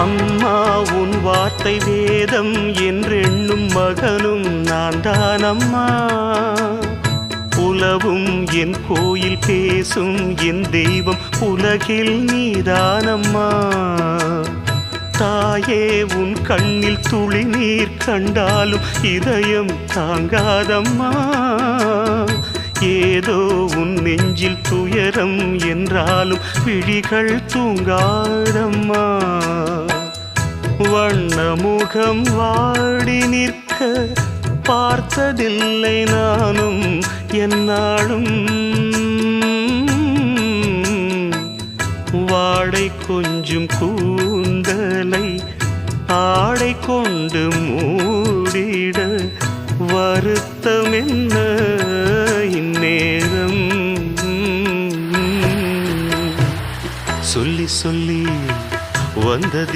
அம்மா உன் வார்த்தை வேதம் என்றெண்ணும் மகனும் நான் தானம்மா. உலவும் என் கோயில் பேசும் என் தெய்வம் உலகில் நீதானம்மா. தாயே உன் கண்ணில் துளி நீர் கண்டாலும் இதயம் தாங்காதம்மா. ஏதோ உன் நெஞ்சில் துயரம் என்றாலும் விழிகள் தூங்காதம்மா. வண்ணமுகம் வாடி நிற்க பார்த்ததில்லை நானும் என்னாலும். வாடை கொஞ்சம் கூந்தலை ஆடை கொண்டு மூடிட வருத்தம் என்ன இந்நேரம். சொல்லி சொல்லி வந்தது